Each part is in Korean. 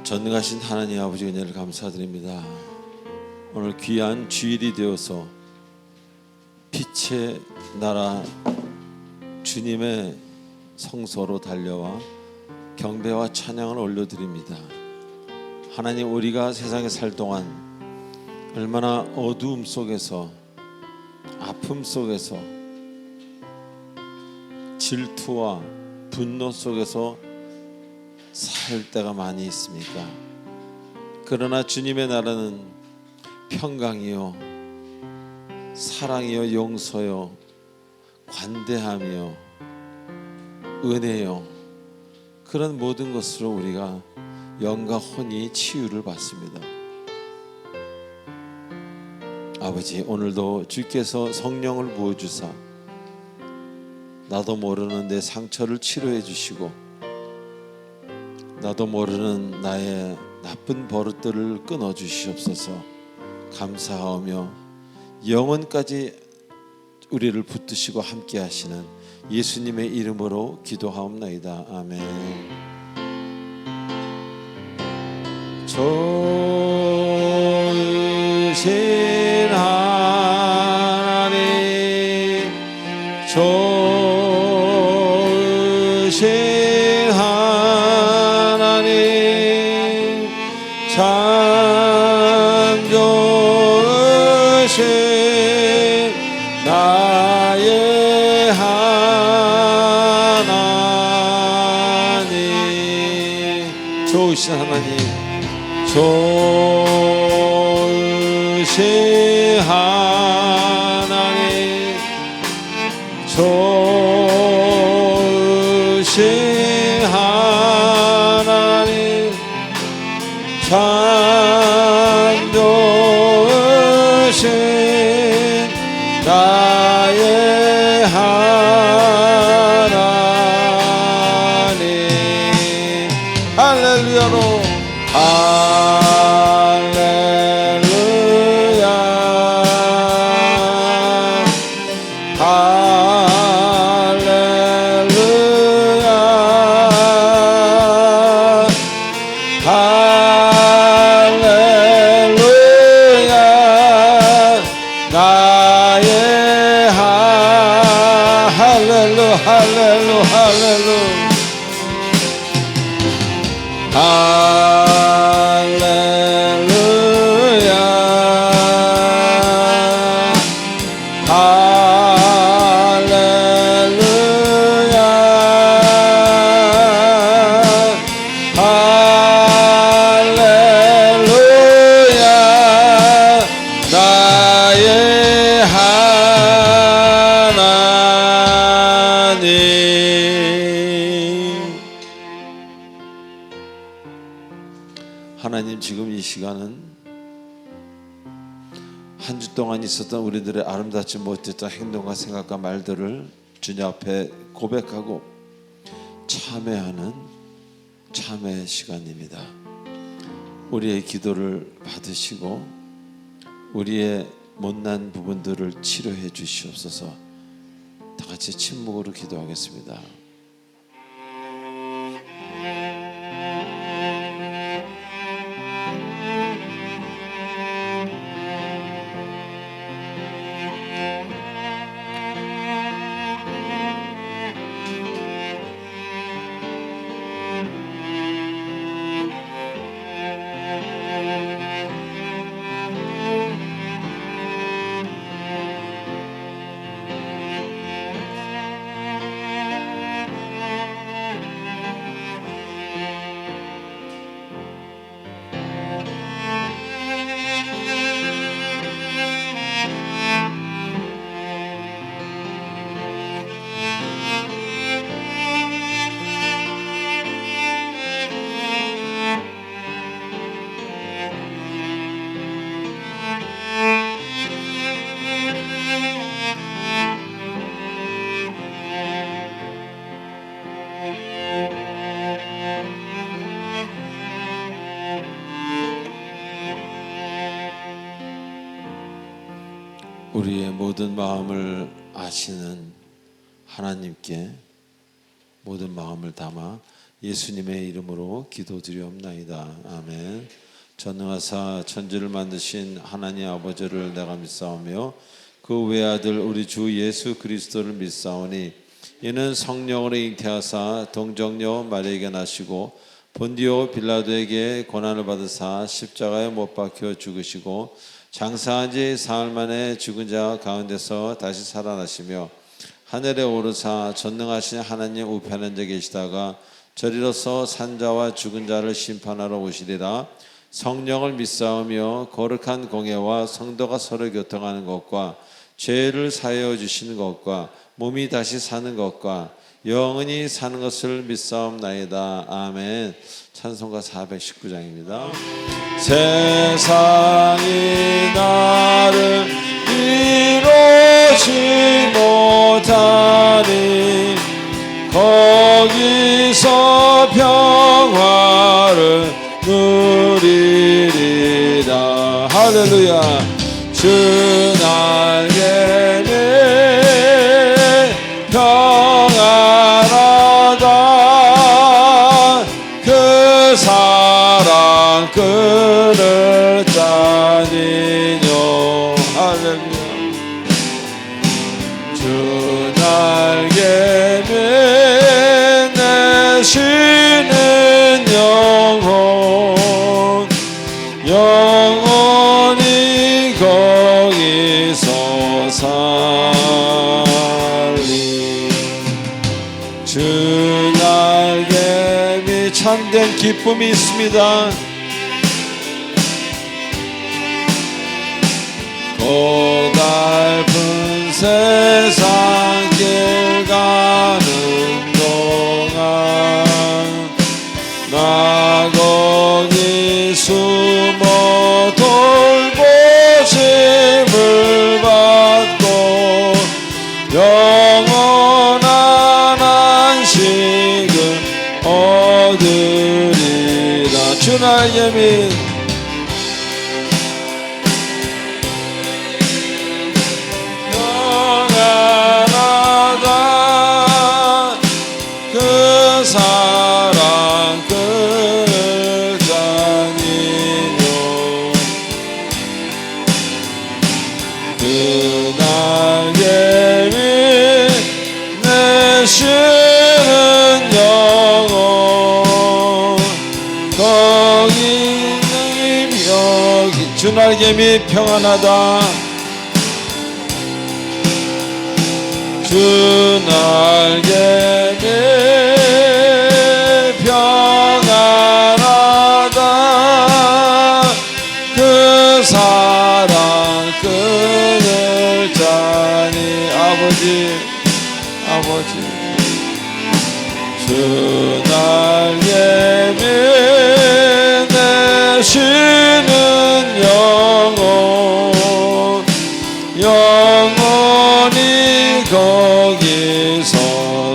전능하신 하나님 아버지 은혜를 감사드립니다. 오늘 귀한 주일이 되어서 빛의 나라 주님의 성소로 달려와 경배와 찬양을 올려드립니다. 하나님, 우리가 세상에 살 동안 얼마나 어두움 속에서, 아픔 속에서, 질투와 분노 속에서 살 때가 많이 있습니까? 그러나 주님의 나라는 평강이요, 사랑이요, 용서요, 관대함이요, 은혜요, 그런 모든 것으로 우리가 영과 혼이 치유를 받습니다. 아버지, 오늘도 주께서 성령을 부어주사 나도 모르는 내 상처를 치료해 주시고, 나도 모르는 나의 나쁜 버릇들을 끊어 주시옵소서. 감사하며 영원까지 우리를 붙드시고 함께 하시는 예수님의 이름으로 기도하옵나이다. 아멘. 좋으신 하나님, 좋으신 하나님, 참 좋으신 나의 하나님, 좋으신 하나님, 좋으신 하나님, 좋으신 하나님, 참 좋으신 나의 하나님. 할렐루야로 할렐루야, 할렐루야, 할렐루야, 나의 할렐루, 할렐루, 할렐루, 할렐루야, 할렐루야, 할렐루야, 나의 하나님. 하나님, 지금 이 시간은 한 주 동안 있었던 우리들의 아름답지 못했던 행동과 생각과 말들을 주님 앞에 고백하고 참회하는 참회 시간입니다. 우리의 기도를 받으시고 우리의 못난 부분들을 치료해 주시옵소서. 다 같이 침묵으로 기도하겠습니다. 우리의 모든 마음을 아시는 하나님께 모든 마음을 담아 예수님의 이름으로 기도드리옵나이다. 아멘. 전능하사 천지를 만드신 하나님 아버지를 내가 믿사오며 그 외아들 우리 주 예수 그리스도를 믿사오니 이는 성령으로 잉태하사 동정녀 마리아에게 나시고 본디오 빌라도에게 고난을 받으사 십자가에 못 박혀 죽으시고 장사한 지 사흘 만에 죽은 자 가운데서 다시 살아나시며 하늘에 오르사 전능하신 하나님 우편에 앉아 계시다가 저리로서 산자와 죽은 자를 심판하러 오시리라. 성령을 믿사오며 거룩한 공예와 성도가 서로 교통하는 것과 죄를 사하여 주시는 것과 몸이 다시 사는 것과 영원히 사는 것을 믿사옵나이다. 아멘. 찬송가 419장입니다. 세상이 나를 이루지 못하니 거기서 평화를 누리리라. 할렐루야. 주 날개는 평안하다. 그 사랑 끈을 짜니뇨. 할렐루야. 주 날개는 내쉬는 영원히 거기서 살리. 주 날개 참된 기쁨이 있습니다. 고달픈 세상 길 가는 동안 나 거기 숨어 돌보심을 받고 영원한 안식을 얻으리라. 주 날개 밑 평안하다. 그 사랑 끈을 짜니뇨. 그 날개 위 내쉬는 영혼 거기 여기. 주 날개 미 평안하다. 주 날개 미 평안하다. 그 사랑 끈을 짜니. 아버지 주 날개 미 내쉬는 영혼 영원히 거기서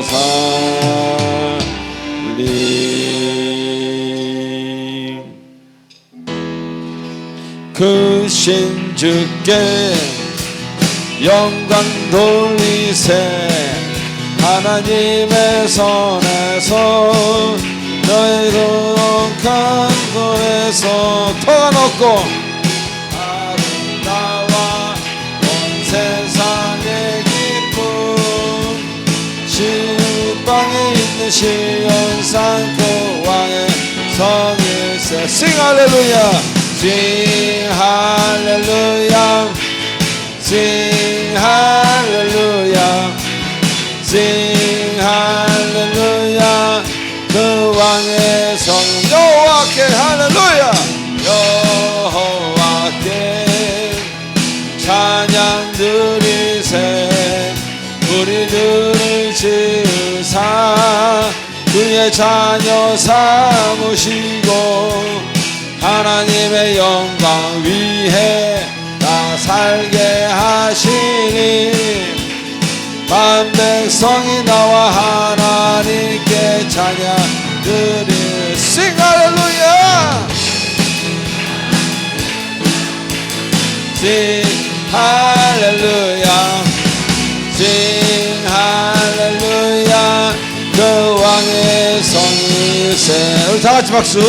살리. 그 신주께 영광 돌리세. 하나님의 손에서 너희로 간도에서 터가 높고 아름다워 온 세상의 기쁨. 지방에 있는 시온산 그 왕의 성일세. Sing hallelujah. Sing hallelujah. Sing hallelujah. Sing hallelujah. 그 왕의 성 여호와께 할렐루야. 여호와께 찬양 드리세. 우리들을 지으사 그의 자녀 삼으시고 하나님의 영광 위에 다 살게 하시니 만 백성이 나와 하나님께 찬양 드리. Sing hallelujah. Sing hallelujah. Sing hallelujah. 그 왕의 성이 다 같이 박수.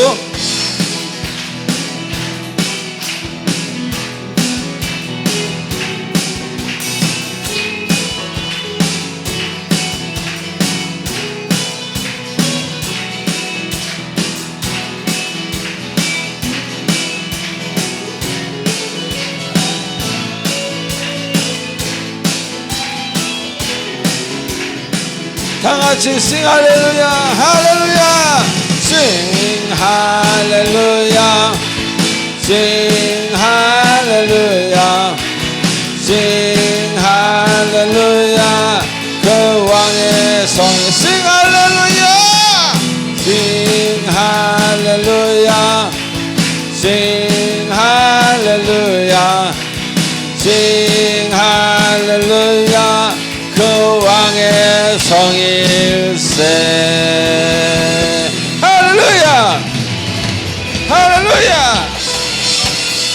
다 같이 sing 할렐루야 할렐루야 sing 할렐루야 sing 할렐루야 sing 할렐루야 그 왕의 성에 sing 할렐루야 sing 할렐루야 sing 할렐루야 sing 할렐루야 그 왕의 성일세. 할렐루야 할렐루야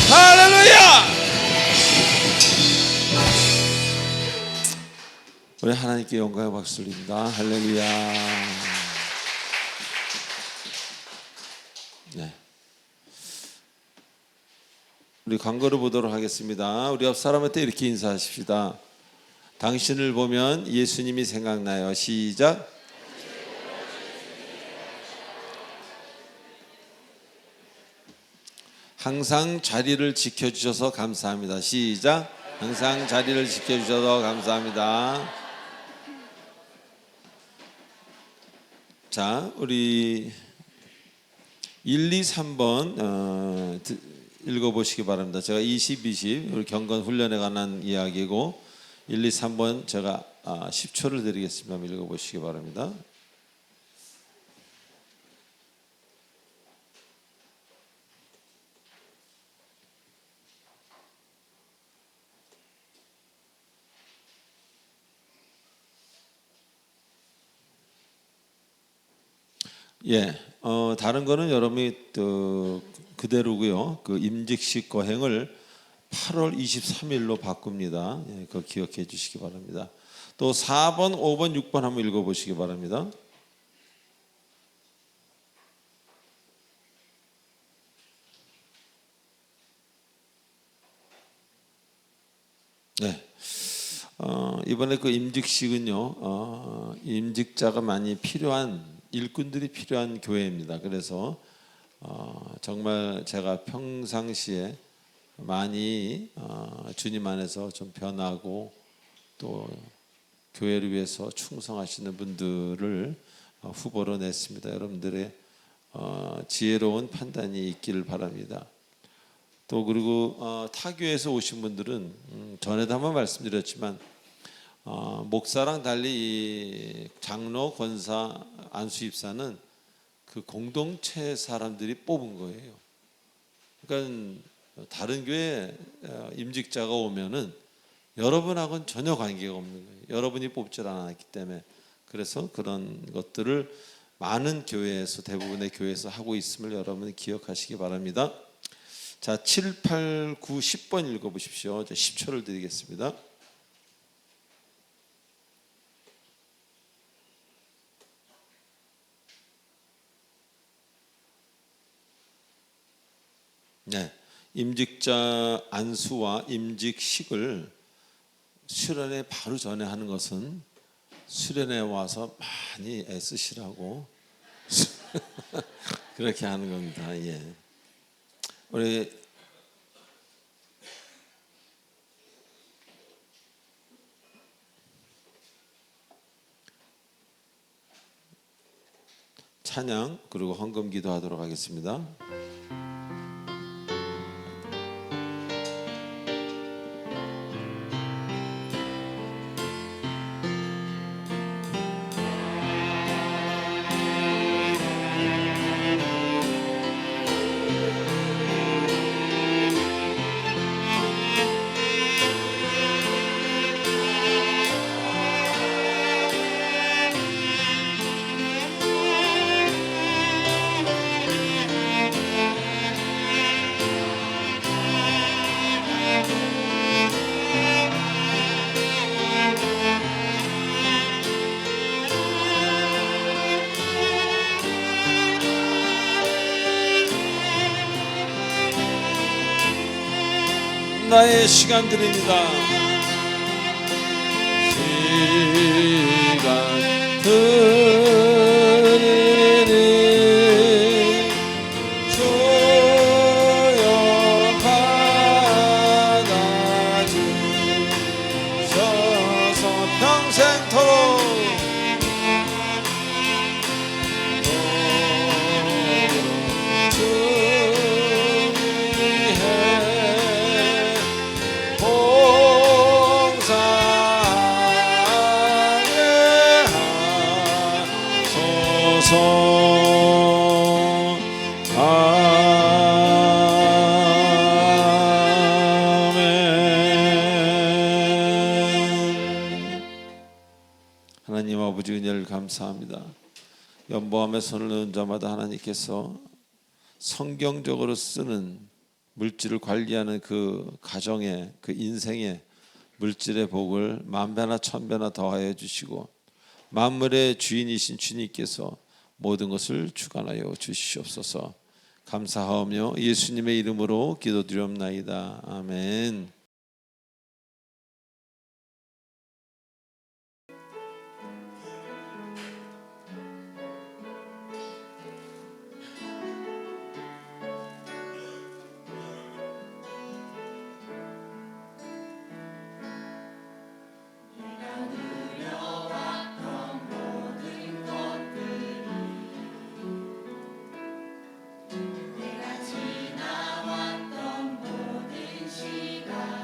할렐루야. 우리 하나님께 영광의 박수를 드립니다. 할렐루야. 네. 우리 광고를 보도록 하겠습니다. 우리 옆 사람한테 이렇게 인사하십시다. 당신을 보면 예수님이 생각나요. 시작. 항상 자리를 지켜주셔서 감사합니다. 시작. 항상 자리를 지켜주셔서 감사합니다. 자, 우리 1, 2, 3번 읽어보시기 바랍니다. 제가 20, 20 우리 경건 훈련에 관한 이야기고 1, 2, 3번 제가 10초를 드리겠습니다. 한번 읽어보시기 바랍니다. 예, 다른 거는 여러분이 또 그대로고요. 그 임직식 거행을 8월 23일로 바꿉니다. 예, 그거 기억해 주시기 바랍니다. 또 4번, 5번, 6번 한번 읽어보시기 바랍니다. 네, 이번에 그 임직식은요, 임직자가 많이 필요한 일꾼들이 필요한 교회입니다. 그래서 정말 제가 평상시에 많이 주님 안에서 좀 변하고 또 교회를 위해서 충성하시는 분들을 후보로 냈습니다. 여러분들의 지혜로운 판단이 있기를 바랍니다. 또 그리고 타교에서 오신 분들은 전에도 한번 말씀드렸지만 목사랑 달리 이 장로, 권사, 안수 입사는 그 공동체 사람들이 뽑은 거예요. 그러니까 다른 교회 임직자가 오면은 여러분하고는 전혀 관계가 없는 거예요. 여러분이 뽑질 않았기 때문에. 그래서 그런 것들을 많은 교회에서, 대부분의 교회에서 하고 있음을 여러분이 기억하시기 바랍니다. 자, 7, 8, 9, 10번 읽어보십시오. 10초를 드리겠습니다. 네, 임직자 안수와 임직식을 수련회 바로 전에 하는 것은 수련회 와서 많이 애쓰시라고 그렇게 하는 겁니다. 예. 우리 찬양 그리고 헌금 기도하도록 하겠습니다. 나의 시간들입니다. 시간들이니 주여 받아주셔서 평생토록 하나님 아버지 은혜를 감사합니다. 연보함에 손을 넣은 자마다 하나님께서 성경적으로 쓰는 물질을 관리하는 그 가정의 그 인생의 물질의 복을 만배나 천배나 더하여 주시고 만물의 주인이신 주님께서 모든 것을 주관하여 주시옵소서. 감사하오며 예수님의 이름으로 기도드리옵나이다. 아멘. 내가 지나왔던 모든 시간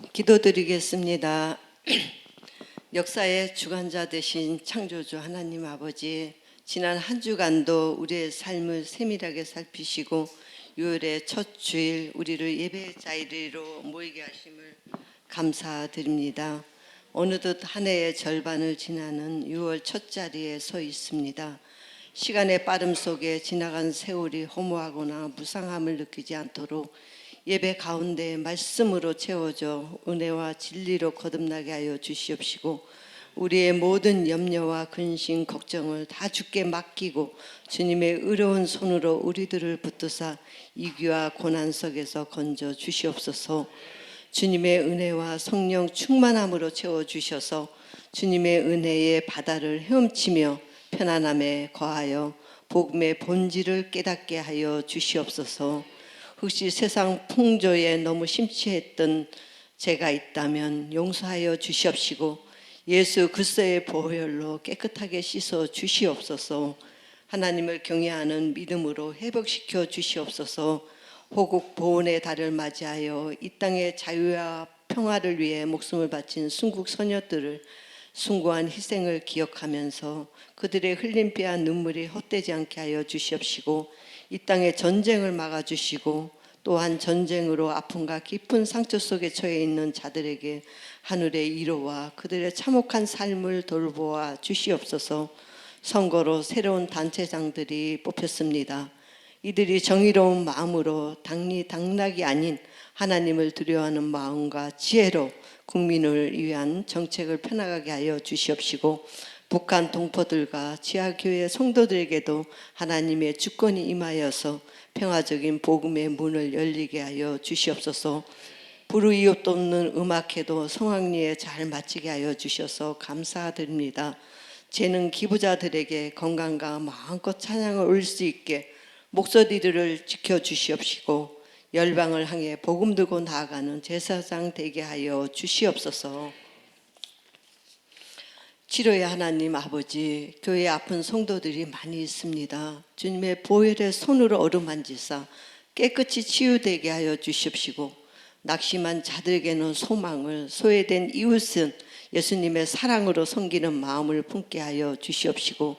기도드리겠습니다. 역사의 주관자 되신 창조주 하나님 아버지, 지난 한 주간도 우리의 삶을 세밀하게 살피시고 6월의 첫 주일 우리를 예배의 자리로 모이게 하심을 감사드립니다. 어느덧 한 해의 절반을 지나는 6월 첫 자리에 서 있습니다. 시간의 빠름 속에 지나간 세월이 허무하거나 무상함을 느끼지 않도록 예배 가운데 말씀으로 채워져 은혜와 진리로 거듭나게 하여 주시옵시고, 우리의 모든 염려와 근심, 걱정을 다 주께 맡기고 주님의 의로운 손으로 우리들을 붙드사 이귀와 고난 속에서 건져 주시옵소서. 주님의 은혜와 성령 충만함으로 채워주셔서 주님의 은혜의 바다를 헤엄치며 편안함에 거하여 복음의 본질을 깨닫게 하여 주시옵소서. 혹시 세상 풍조에 너무 심취했던 죄가 있다면 용서하여 주시옵시고 예수 그리스도의 보혈로 깨끗하게 씻어 주시옵소서. 하나님을 경외하는 믿음으로 회복시켜 주시옵소서. 호국 보훈의 달을 맞이하여 이 땅의 자유와 평화를 위해 목숨을 바친 순국 소녀들을 숭고한 희생을 기억하면서 그들의 흘린 피와 눈물이 헛되지 않게 하여 주시옵시고, 이 땅의 전쟁을 막아주시고 또한 전쟁으로 아픔과 깊은 상처 속에 처해 있는 자들에게 하늘의 위로와 그들의 참혹한 삶을 돌보아 주시옵소서. 선거로 새로운 단체장들이 뽑혔습니다. 이들이 정의로운 마음으로 당락이 아닌 하나님을 두려워하는 마음과 지혜로 국민을 위한 정책을 펴나가게 하여 주시옵시고, 북한 동포들과 지하교회 성도들에게도 하나님의 주권이 임하여서 평화적인 복음의 문을 열리게 하여 주시옵소서. 불우이웃 돕는 음악회도 성황리에 잘 마치게 하여 주셔서 감사드립니다. 재능 기부자들에게 건강과 마음껏 찬양을 올릴 수 있게 목소리들을 지켜주시옵시고, 열방을 향해 복음 들고 나아가는 제사장 되게 하여 주시옵소서. 치료의 하나님 아버지, 교회에 아픈 성도들이 많이 있습니다. 주님의 보혈의 손으로 어루만지사 깨끗이 치유되게 하여 주십시고, 낙심한 자들에게는 소망을, 소외된 이웃은 예수님의 사랑으로 섬기는 마음을 품게 하여 주시옵시고,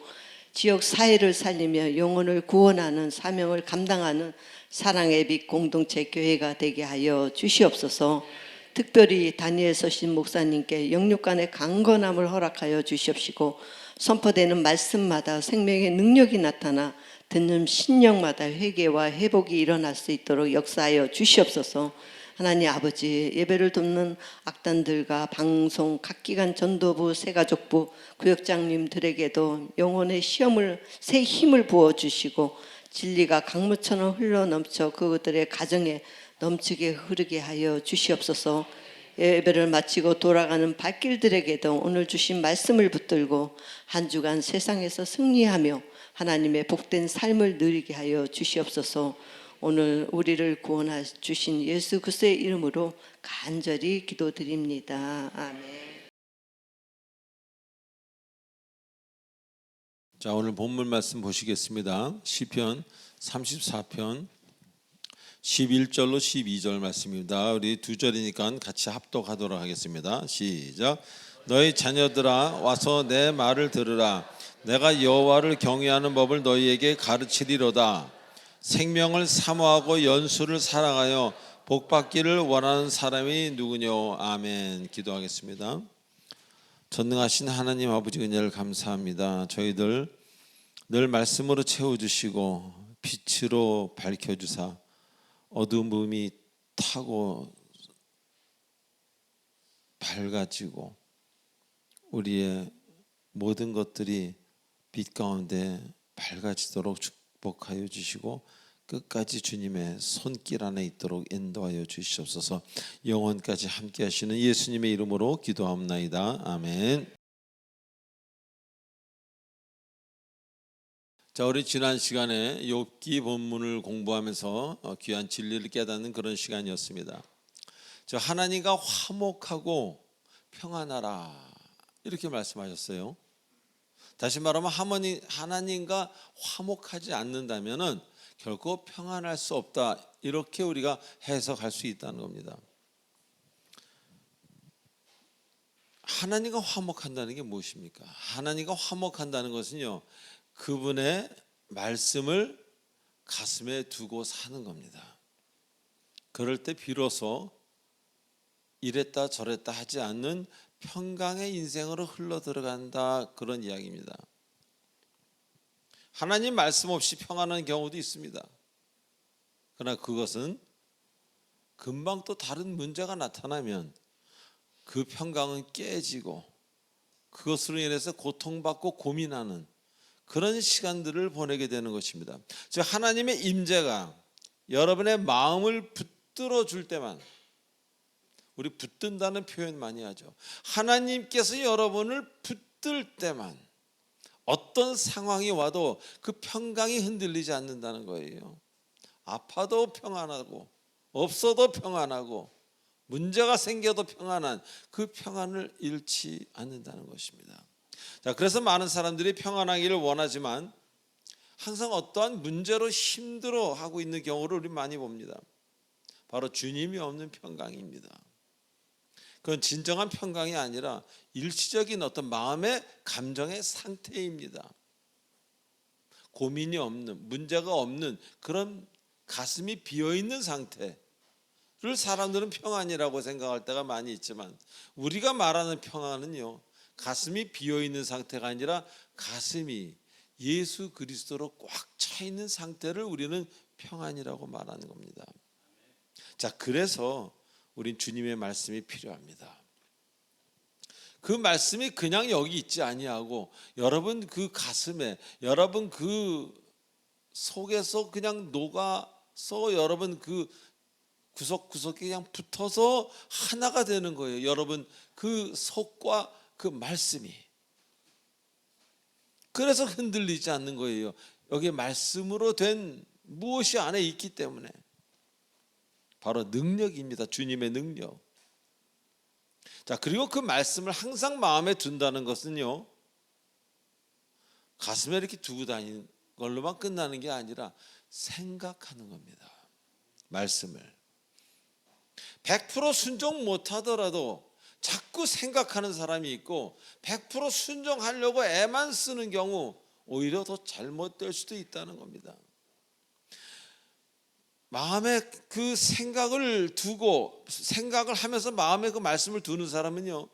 지역 사회를 살리며 영혼을 구원하는 사명을 감당하는 사랑의 빛 공동체 교회가 되게 하여 주시옵소서. 특별히 단위에 서신 목사님께 영육간의 강건함을 허락하여 주시옵시고, 선포되는 말씀마다 생명의 능력이 나타나 듣는 신령마다 회개와 회복이 일어날 수 있도록 역사하여 주시옵소서. 하나님 아버지, 예배를 돕는 악단들과 방송, 각 기관 전도부, 새가족부, 구역장님들에게도 영혼의 새 힘을 부어주시고 진리가 강물처럼 흘러넘쳐 그들의 가정에 넘치게 흐르게 하여 주시옵소서. 예배를 마치고 돌아가는 발길들에게도 오늘 주신 말씀을 붙들고 한 주간 세상에서 승리하며 하나님의 복된 삶을 누리게 하여 주시옵소서. 오늘 우리를 구원해 주신 예수 그리스도의 이름으로 간절히 기도드립니다. 아멘. 자, 오늘 본문 말씀 보시겠습니다. 시편 34편 11절로 12절 말씀입니다. 우리 두 절이니까 같이 합독하도록 하겠습니다. 시작. 너희 자녀들아, 와서 내 말을 들으라. 내가 여호와를 경외하는 법을 너희에게 가르치리로다. 생명을 사모하고 연수를 사랑하여 복받기를 원하는 사람이 누구뇨? 아멘. 기도하겠습니다. 전능하신 하나님 아버지, 은혜를 감사합니다. 저희들 늘 말씀으로 채워주시고 빛으로 밝혀주사 어두움이 타고 밝아지고 우리의 모든 것들이 빛 가운데 밝아지도록 축복하여 주시고 끝까지 주님의 손길 안에 있도록 인도하여 주시옵소서. 영원까지 함께 하시는 예수님의 이름으로 기도합나이다. 아멘. 자, 우리 지난 시간에 욥기 본문을 공부하면서 귀한 진리를 깨닫는 그런 시간이었습니다. 저 하나님과 화목하고 평안하라 이렇게 말씀하셨어요. 다시 말하면 하나님과 화목하지 않는다면은 결코 평안할 수 없다, 이렇게 우리가 해석할 수 있다는 겁니다. 하나님과 화목한다는 게 무엇입니까? 하나님과 화목한다는 것은요, 그분의 말씀을 가슴에 두고 사는 겁니다. 그럴 때 비로소 이랬다 저랬다 하지 않는 평강의 인생으로 흘러 들어간다, 그런 이야기입니다. 하나님 말씀 없이 평안한 경우도 있습니다. 그러나 그것은 금방 또 다른 문제가 나타나면 그 평강은 깨지고 그것으로 인해서 고통받고 고민하는 그런 시간들을 보내게 되는 것입니다. 즉 하나님의 임재가 여러분의 마음을 붙들어 줄 때만, 우리 붙든다는 표현 많이 하죠. 하나님께서 여러분을 붙들 때만 어떤 상황이 와도 그 평강이 흔들리지 않는다는 거예요. 아파도 평안하고 없어도 평안하고 문제가 생겨도 평안한 그 평안을 잃지 않는다는 것입니다. 자, 그래서 많은 사람들이 평안하기를 원하지만 항상 어떠한 문제로 힘들어하고 있는 경우를 우리 많이 봅니다. 바로 주님이 없는 평강입니다. 그건 진정한 평강이 아니라 일시적인 어떤 마음의 감정의 상태입니다. 고민이 없는, 문제가 없는 그런 가슴이 비어있는 상태를 사람들은 평안이라고 생각할 때가 많이 있지만, 우리가 말하는 평안은요, 가슴이 비어있는 상태가 아니라 가슴이 예수 그리스도로 꽉 차 있는 상태를 우리는 평안이라고 말하는 겁니다. 자, 그래서 우린 주님의 말씀이 필요합니다. 그 말씀이 그냥 여기 있지 아니하고 여러분 그 가슴에, 여러분 그 속에서 그냥 녹아서 여러분 그 구석구석에 그냥 붙어서 하나가 되는 거예요. 여러분 그 속과 그 말씀이. 그래서 흔들리지 않는 거예요. 여기 말씀으로 된 무엇이 안에 있기 때문에. 바로 능력입니다. 주님의 능력. 자, 그리고 그 말씀을 항상 마음에 둔다는 것은요, 가슴에 이렇게 두고 다니는 걸로만 끝나는 게 아니라 생각하는 겁니다. 말씀을 100% 순종 못하더라도 자꾸 생각하는 사람이 있고 100% 순종하려고 애만 쓰는 경우 오히려 더 잘못될 수도 있다는 겁니다. 마음에 그 생각을 두고 생각을 하면서 마음에 그 말씀을 두는 사람은요,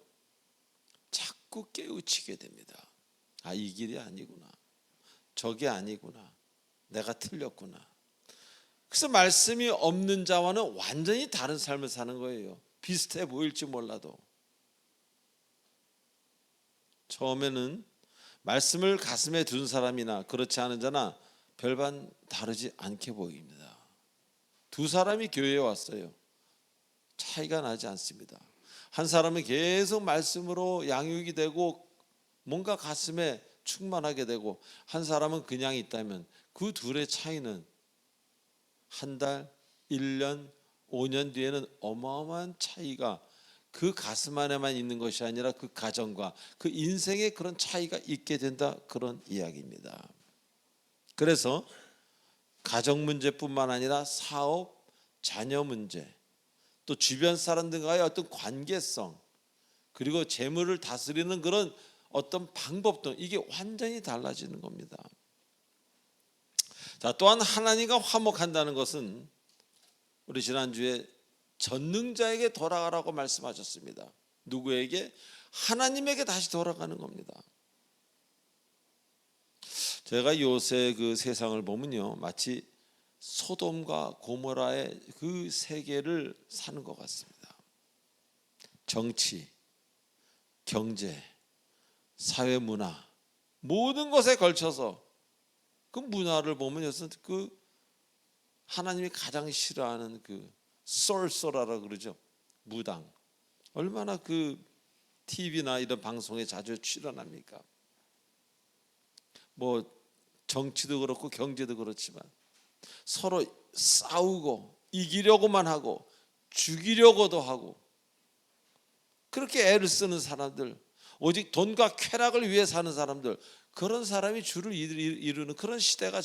자꾸 깨우치게 됩니다. 아, 이 길이 아니구나, 저게 아니구나, 내가 틀렸구나. 그래서 말씀이 없는 자와는 완전히 다른 삶을 사는 거예요. 비슷해 보일지 몰라도. 처음에는 말씀을 가슴에 둔 사람이나 그렇지 않은 자나 별반 다르지 않게 보입니다. 두 사람이 교회에 왔어요. 차이가 나지 않습니다. 한 사람은 계속 말씀으로 양육이 되고 뭔가 가슴에 충만하게 되고, 한 사람은 그냥 있다면 그 둘의 차이는 한 달, 1년, 5년 뒤에는 어마어마한 차이가 그 가슴 안에만 있는 것이 아니라 그 가정과 그 인생에 그런 차이가 있게 된다, 그런 이야기입니다. 그래서 가정 문제뿐만 아니라 사업, 자녀 문제, 또 주변 사람들과의 어떤 관계성, 그리고 재물을 다스리는 그런 어떤 방법 등 이게 완전히 달라지는 겁니다. 자, 또한 하나님과 화목한다는 것은 우리 지난주에 전능자에게 돌아가라고 말씀하셨습니다. 누구에게? 하나님에게 다시 돌아가는 겁니다. 제가 요새 그 세상을 보면요, 마치 소돔과 고모라의 그 세계를 사는 것 같습니다. 정치, 경제, 사회 문화, 모든 것에 걸쳐서 그 문화를 보면 그 하나님이 가장 싫어하는 그 쏠쏠하라 그러죠. 무당. 얼마나 그 TV나 이런 방송에 자주 출연합니까? 뭐 정치도 그렇고 경제도 그렇지만 서로 싸우고 이기려고만 하고 죽이려고도 하고 그렇게 애를 쓰는 사람들, 오직 돈과 쾌락을 위해 사는 사람들, 그런 사람이 주를 이루는 그런 시대가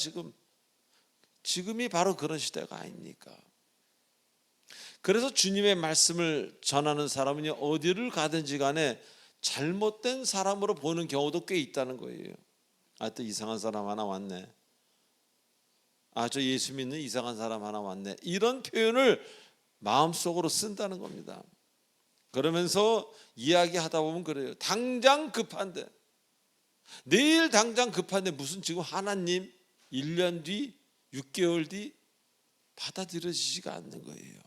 지금이 바로 그런 시대가 아닙니까? 그래서 주님의 말씀을 전하는 사람은요, 어디를 가든지 간에 잘못된 사람으로 보는 경우도 꽤 있다는 거예요. 또 이상한 사람 하나 왔네. 저 예수 믿는 이상한 사람 하나 왔네. 이런 표현을 마음속으로 쓴다는 겁니다. 그러면서 이야기하다 보면 그래요. 당장 급한데, 내일 당장 급한데 무슨 지금 하나님 1년 뒤, 6개월 뒤 받아들여지지가 않는 거예요.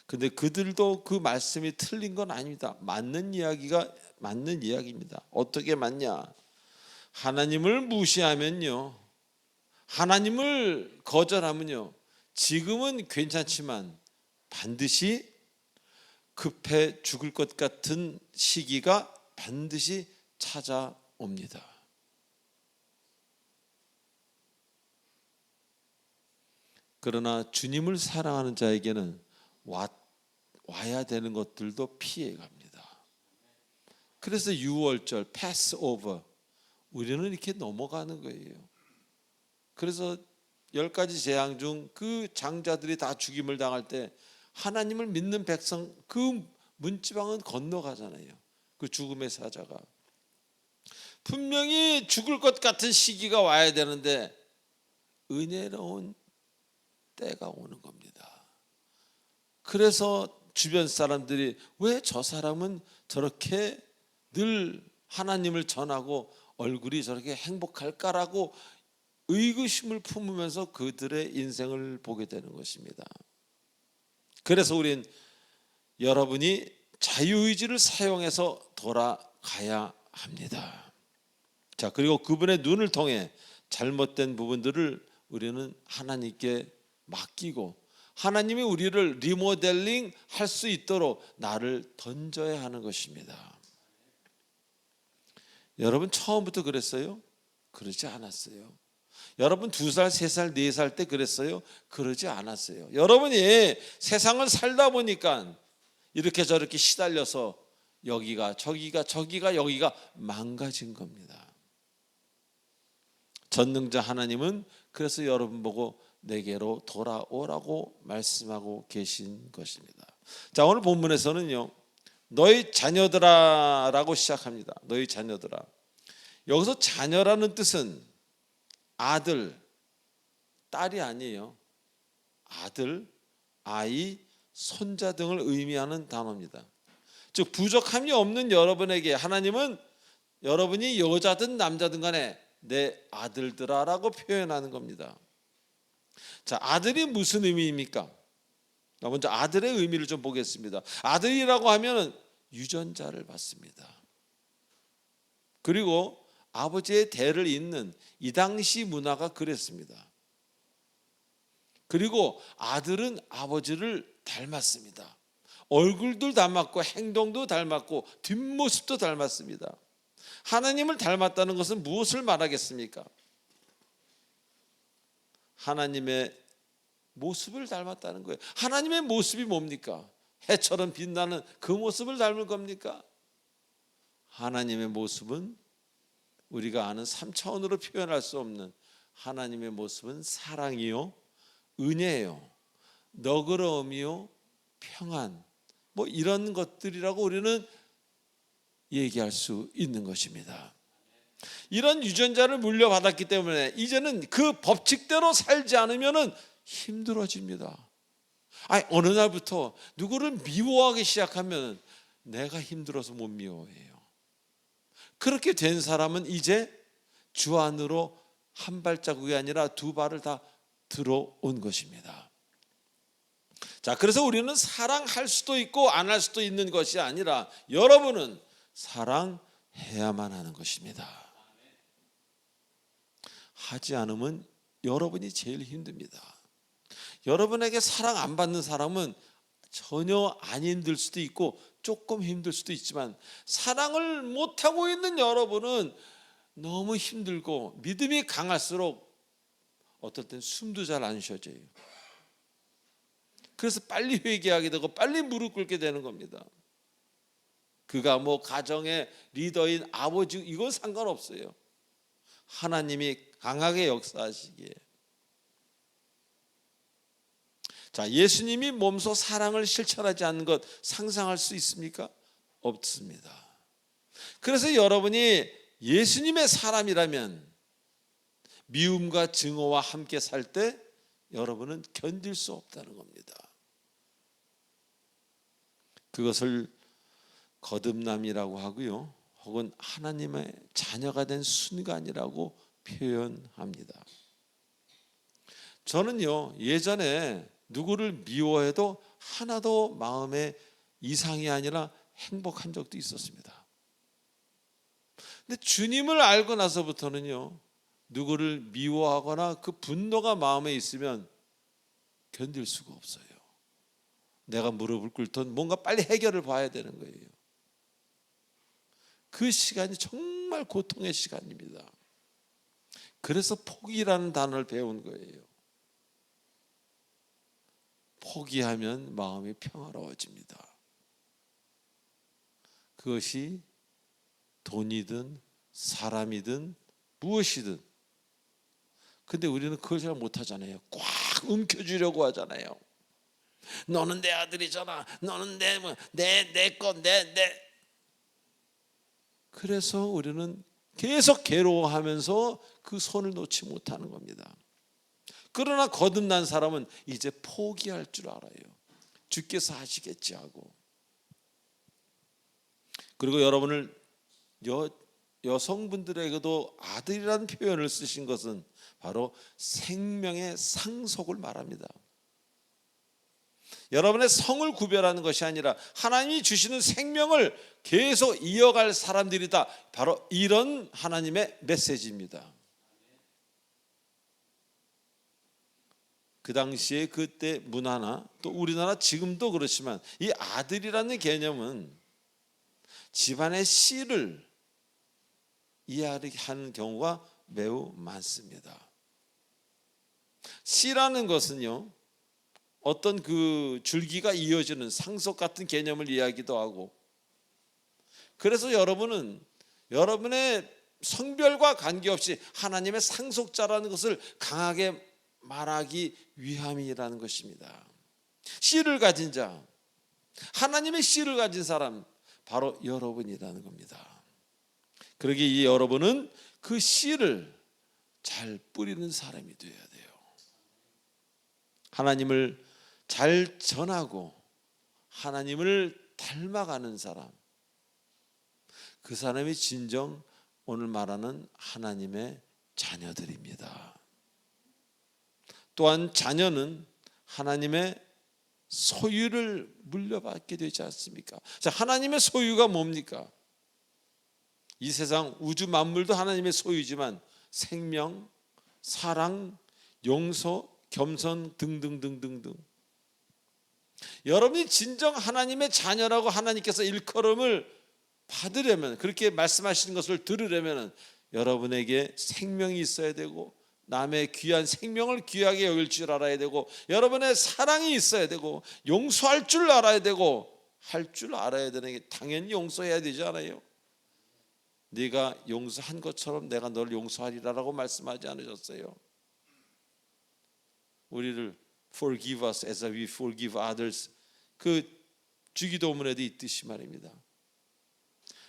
근데 그들도 그 말씀이 틀린 건 아닙니다. 맞는 이야기입니다. 어떻게 맞냐? 하나님을 무시하면요, 하나님을 거절하면요, 지금은 괜찮지만 반드시 급해 죽을 것 같은 시기가 반드시 찾아옵니다. 그러나 주님을 사랑하는 자에게는 와야 되는 것들도 피해갑니다. 그래서 유월절, 패스오버, 우리는 이렇게 넘어가는 거예요. 그래서 10가지 재앙 중 그 장자들이 다 죽임을 당할 때 하나님을 믿는 백성 그 문지방은 건너가잖아요. 그 죽음의 사자가 분명히 죽을 것 같은 시기가 와야 되는데 은혜로운 때가 오는 겁니다. 그래서 주변 사람들이 왜 저 사람은 저렇게 늘 하나님을 전하고 얼굴이 저렇게 행복할까라고 의구심을 품으면서 그들의 인생을 보게 되는 것입니다. 그래서 우린 여러분이 자유의지를 사용해서 돌아가야 합니다. 자, 그리고 그분의 눈을 통해 잘못된 부분들을 우리는 하나님께 맡기고 하나님이 우리를 리모델링 할 수 있도록 나를 던져야 하는 것입니다. 여러분 처음부터 그랬어요? 그러지 않았어요. 여러분 2살, 3살, 4살 때 그랬어요? 그러지 않았어요. 여러분이 세상을 살다 보니까 이렇게 저렇게 시달려서 여기가 저기가 여기가 망가진 겁니다. 전능자 하나님은 그래서 여러분 보고 내게로 돌아오라고 말씀하고 계신 것입니다. 자, 오늘 본문에서는요, 너희 자녀들아라고 시작합니다. 너희 자녀들아. 여기서 자녀라는 뜻은 아들, 딸이 아니에요. 아들, 아이, 손자 등을 의미하는 단어입니다. 즉 부족함이 없는 여러분에게 하나님은 여러분이 여자든 남자든 간에 내 아들들아라고 표현하는 겁니다. 자, 아들이 무슨 의미입니까? 먼저 아들의 의미를 좀 보겠습니다. 아들이라고 하면 유전자를 받습니다. 그리고 아버지의 대를 잇는 이 당시 문화가 그랬습니다. 그리고 아들은 아버지를 닮았습니다. 얼굴도 닮았고 행동도 닮았고 뒷모습도 닮았습니다. 하나님을 닮았다는 것은 무엇을 말하겠습니까? 하나님의 모습을 닮았다는 거예요. 하나님의 모습이 뭡니까? 해처럼 빛나는 그 모습을 닮을 겁니까? 하나님의 모습은 우리가 아는 3차원으로 표현할 수 없는 하나님의 모습은 사랑이요, 은혜요, 너그러움이요, 평안, 뭐 이런 것들이라고 우리는 얘기할 수 있는 것입니다. 이런 유전자를 물려받았기 때문에 이제는 그 법칙대로 살지 않으면 힘들어집니다. 어느 날부터 누구를 미워하기 시작하면 내가 힘들어서 못 미워해요. 그렇게 된 사람은 이제 주 안으로 한 발자국이 아니라 2발을 다 들어온 것입니다. 자, 그래서 우리는 사랑할 수도 있고 안 할 수도 있는 것이 아니라 여러분은 사랑해야만 하는 것입니다. 하지 않으면 여러분이 제일 힘듭니다. 여러분에게 사랑 안 받는 사람은 전혀 안 힘들 수도 있고 조금 힘들 수도 있지만 사랑을 못하고 있는 여러분은 너무 힘들고 믿음이 강할수록 어떨 땐 숨도 잘 안 쉬어져요. 그래서 빨리 회개하게 되고 빨리 무릎 꿇게 되는 겁니다. 그가 뭐 가정의 리더인 아버지 이건 상관없어요. 하나님이 강하게 역사하시기에. 자, 예수님이 몸소 사랑을 실천하지 않는 것 상상할 수 있습니까? 없습니다. 그래서 여러분이 예수님의 사람이라면 미움과 증오와 함께 살 때 여러분은 견딜 수 없다는 겁니다. 그것을 거듭남이라고 하고요, 혹은 하나님의 자녀가 된 순간이라고 표현합니다. 저는요, 예전에 누구를 미워해도 하나도 마음에 이상이 아니라 행복한 적도 있었습니다. 근데 주님을 알고 나서부터는요, 누구를 미워하거나 그 분노가 마음에 있으면 견딜 수가 없어요. 내가 무릎을 꿇던 뭔가 빨리 해결을 봐야 되는 거예요. 그 시간이 정말 고통의 시간입니다. 그래서 포기라는 단어를 배운 거예요. 포기하면 마음이 평화로워집니다. 그것이 돈이든 사람이든 무엇이든. 근데 우리는 그걸 잘 못하잖아요. 꽉 움켜쥐려고 하잖아요. 너는 내 아들이잖아. 너는 내 거. 그래서 우리는 계속 괴로워하면서 그 손을 놓지 못하는 겁니다. 그러나 거듭난 사람은 이제 포기할 줄 알아요. 주께서 하시겠지 하고. 그리고 여러분을 여성분들에게도 아들이라는 표현을 쓰신 것은 바로 생명의 상속을 말합니다. 여러분의 성을 구별하는 것이 아니라 하나님이 주시는 생명을 계속 이어갈 사람들이다. 바로 이런 하나님의 메시지입니다. 그 당시에 그때 문화나 또 우리나라 지금도 그렇지만 이 아들이라는 개념은 집안의 씨를 이해하는 경우가 매우 많습니다. 씨라는 것은요, 어떤 그 줄기가 이어지는 상속 같은 개념을 이야기도 하고, 그래서 여러분은 여러분의 성별과 관계없이 하나님의 상속자라는 것을 강하게 말하기 위함이라는 것입니다. 씨를 가진 자, 하나님의 씨를 가진 사람, 바로 여러분이라는 겁니다. 그러기에 이 여러분은 그 씨를 잘 뿌리는 사람이 되어야 돼요. 하나님을 잘 전하고 하나님을 닮아가는 사람, 그 사람이 진정 오늘 말하는 하나님의 자녀들입니다. 또한 자녀는 하나님의 소유를 물려받게 되지 않습니까? 자, 하나님의 소유가 뭡니까? 이 세상 우주 만물도 하나님의 소유지만 생명, 사랑, 용서, 겸손 등등등등등. 여러분이 진정 하나님의 자녀라고 하나님께서 일컬음을 받으려면, 그렇게 말씀하시는 것을 들으려면 여러분에게 생명이 있어야 되고, 남의 귀한 생명을 귀하게 여길 줄 알아야 되고, 여러분의 사랑이 있어야 되고, 용서할 줄 알아야 되고, 할 줄 알아야 되는 게 당연히 용서해야 되지 않아요? 네가 용서한 것처럼 내가 너를 용서하리라라고 말씀하지 않으셨어요? 우리를 forgive us as we forgive others, 그 주기도문에도 있듯이 말입니다.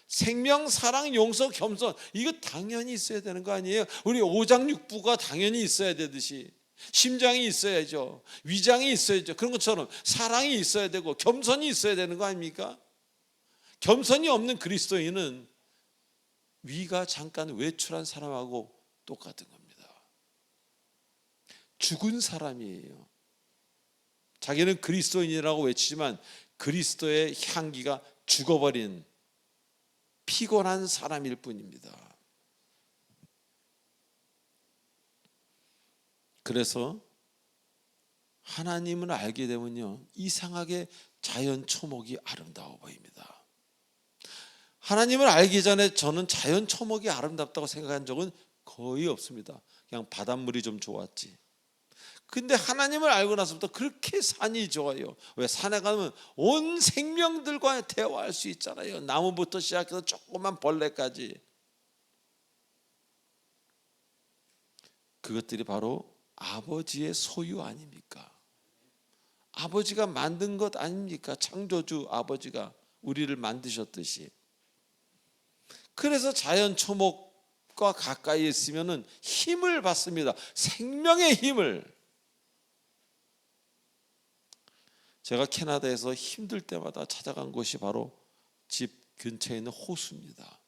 생명, 사랑, 용서, 겸손, 이거 당연히 있어야 되는 거 아니에요? 우리 오장육부가 당연히 있어야 되듯이 심장이 있어야죠, 위장이 있어야죠. 그런 것처럼 사랑이 있어야 되고 겸손이 있어야 되는 거 아닙니까? 겸손이 없는 그리스도인은 위가 잠깐 외출한 사람하고 똑같은 겁니다. 죽은 사람이에요. 자기는 그리스도인이라고 외치지만 그리스도의 향기가 죽어버린 피곤한 사람일 뿐입니다. 그래서 하나님을 알게 되면요, 이상하게 자연 초목이 아름다워 보입니다. 하나님을 알기 전에 저는 자연 초목이 아름답다고 생각한 적은 거의 없습니다. 그냥 바닷물이 좀 좋았지. 근데 하나님을 알고 나서부터 그렇게 산이 좋아요. 왜? 산에 가면 온 생명들과 대화할 수 있잖아요. 나무부터 시작해서 조그만 벌레까지. 그것들이 바로 아버지의 소유 아닙니까? 아버지가 만든 것 아닙니까? 창조주 아버지가 우리를 만드셨듯이. 그래서 자연 초목과 가까이 있으면은 힘을 받습니다. 생명의 힘을. 제가 캐나다에서 힘들 때마다 찾아간 곳이 바로 집 근처에 있는 호수입니다.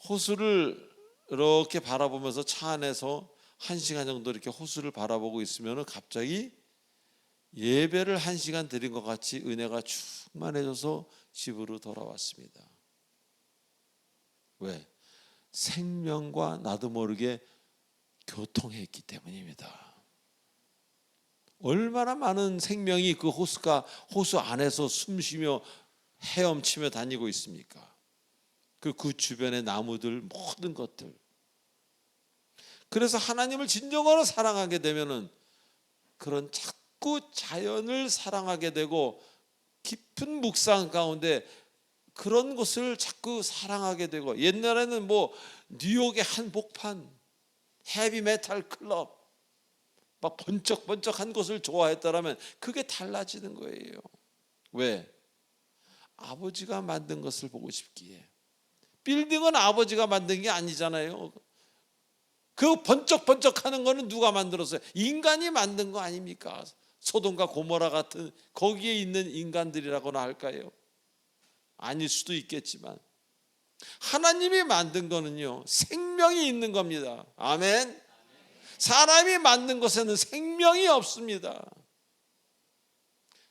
호수를 이렇게 바라보면서 차 안에서 1시간 정도 이렇게 호수를 바라보고 있으면 갑자기 예배를 1시간 드린 것 같이 은혜가 충만해져서 집으로 돌아왔습니다. 왜? 생명과 나도 모르게 교통했기 때문입니다. 얼마나 많은 생명이 그 호수 안에서 숨쉬며 헤엄치며 다니고 있습니까? 그 주변의 나무들, 모든 것들. 그래서 하나님을 진정으로 사랑하게 되면은 그런 자꾸 자연을 사랑하게 되고 깊은 묵상 가운데 그런 것을 자꾸 사랑하게 되고, 옛날에는 뭐 뉴욕의 한복판, 헤비메탈 클럽 막 번쩍번쩍한 것을 좋아했다라면 그게 달라지는 거예요. 왜? 아버지가 만든 것을 보고 싶기에. 빌딩은 아버지가 만든 게 아니잖아요. 그 번쩍번쩍하는 거는 누가 만들었어요? 인간이 만든 거 아닙니까? 소돔과 고모라 같은 거기에 있는 인간들이라고나 할까요? 아닐 수도 있겠지만 하나님이 만든 거는요, 생명이 있는 겁니다. 아멘. 사람이 만든 것에는 생명이 없습니다.